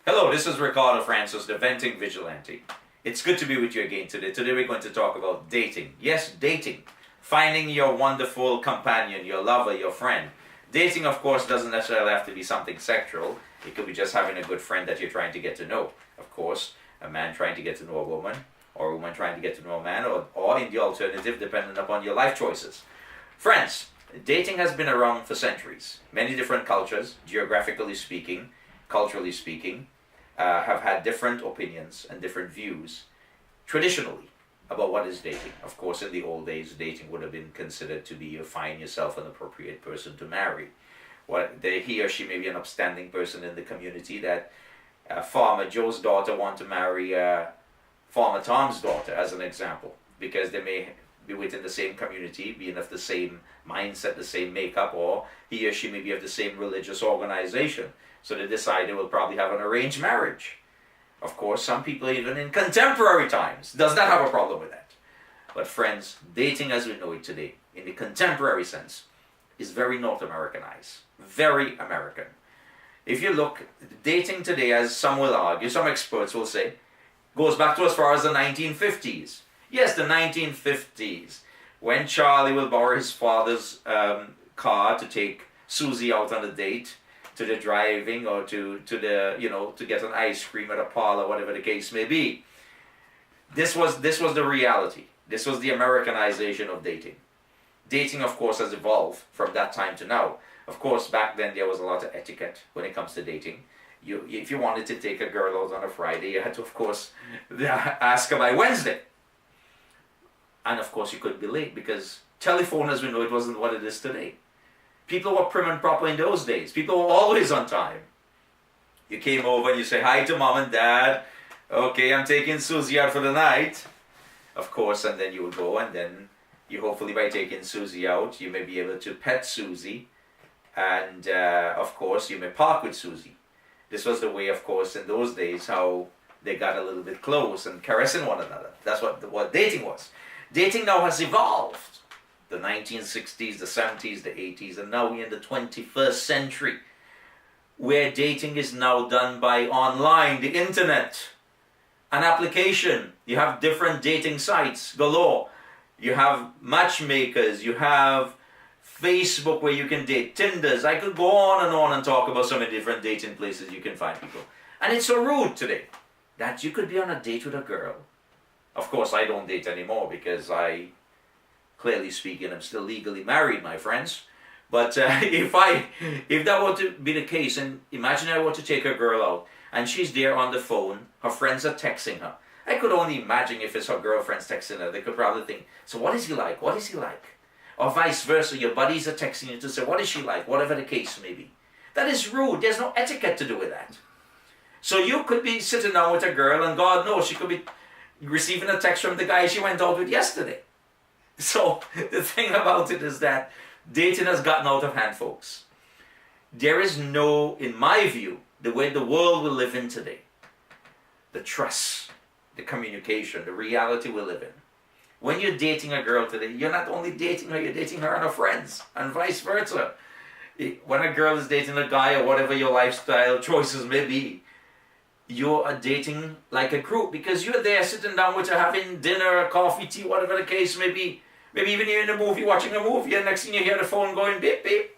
Hello, this is Ricardo Francis, the Venting Vigilante. It's good to be with you again today. Today we're going to talk about dating. Yes, dating. Finding your wonderful companion, your lover, your friend. Dating, of course, doesn't necessarily have to be something sexual. It could be just having a good friend that you're trying to get to know. Of course, a man trying to get to know a woman, or a woman trying to get to know a man, or in the alternative, depending upon your life choices. Friends, dating has been around for centuries. Many different cultures, geographically speaking, culturally speaking, have had different opinions and different views traditionally about what is dating. Of course, in the old days, dating would have been considered to be you find yourself an appropriate person to marry. He or she may be an upstanding person in the community that Farmer Joe's daughter want to marry Farmer Tom's daughter, as an example, because they may be within the same community, being of the same mindset, the same makeup, or he or she may be of the same religious organization. So they decide they will probably have an arranged marriage. Of course, some people even in contemporary times does not have a problem with that. But friends, dating as we know it today, in the contemporary sense, is very North Americanized, very American. If you look, dating today, as some will argue, some experts will say, goes back to as far as the 1950s. Yes, the 1950s, when Charlie will borrow his father's car to take Susie out on a date, to the driving or to the, to get an ice cream at a parlor, whatever the case may be. This was the reality. This was the Americanization of dating. Dating, of course, has evolved from that time to now. Of course, back then there was a lot of etiquette when it comes to dating. If you wanted to take a girl out on a Friday, you had to, of course, ask her by Wednesday. And of course, you couldn't be late because telephone, as we know, it wasn't what it is today. People were prim and proper in those days. People were always on time. You came over and you say hi to mom and dad. Okay, I'm taking Susie out for the night. Of course, and then you would go, and then you hopefully by taking Susie out, you may be able to pet Susie. And of course, you may park with Susie. This was the way, of course, in those days, how they got a little bit close and caressing one another. That's what dating was. Dating now has evolved. The 1960s, the 70s, the 80s, and now we're in the 21st century, where dating is now done by online, the internet, an application. You have different dating sites galore. You have matchmakers, you have Facebook where you can date, Tinders. I could go on and talk about so many different dating places you can find people. And it's so rude today that you could be on a date with a girl. Of course, I don't date anymore because clearly speaking, I'm still legally married, my friends. But if that were to be the case, and imagine I were to take a girl out, and she's there on the phone, her friends are texting her. I could only imagine if it's her girlfriends texting her, they could probably think, so what is he like? What is he like? Or vice versa, your buddies are texting you to say, what is she like? Whatever the case may be. That is rude. There's no etiquette to do with that. So you could be sitting down with a girl, and God knows, she could be receiving a text from the guy she went out with yesterday. So the thing about it is that dating has gotten out of hand, folks. There is no, in my view, the way the world we live in today, the trust, the communication, the reality we live in. When you're dating a girl today, you're not only dating her, you're dating her and her friends, and vice versa. When a girl is dating a guy, or whatever your lifestyle choices may be, you are dating like a group because you're there sitting down with her, having dinner, coffee, tea, whatever the case may be. Maybe even you're in a movie, watching a movie, and next thing you hear the phone going beep, beep.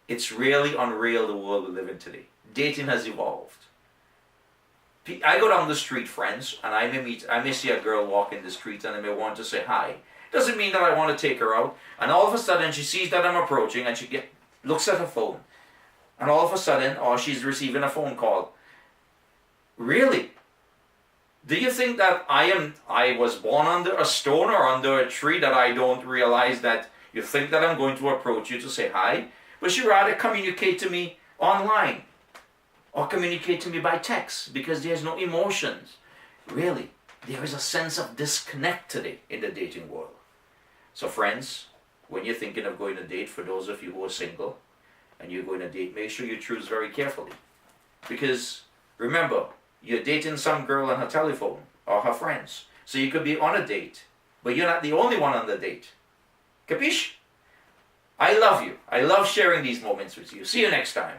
It's really unreal, the world we live in today. Dating has evolved. I go down the street, friends, and I may see a girl walk in the street, and I may want to say hi. Doesn't mean that I want to take her out. And all of a sudden, she sees that I'm approaching, and she looks at her phone. And all of a sudden, she's receiving a phone call. Really? Do you think that I was born under a stone or under a tree that I don't realize that you think that I'm going to approach you to say hi? But you rather communicate to me online or communicate to me by text because there's no emotions. Really, there is a sense of disconnect today in the dating world. So friends, when you're thinking of going to date, for those of you who are single and you're going to date, make sure you choose very carefully. Because remember, you're dating some girl on her telephone or her friends. So you could be on a date, but you're not the only one on the date. Capiche? I love you. I love sharing these moments with you. See you next time.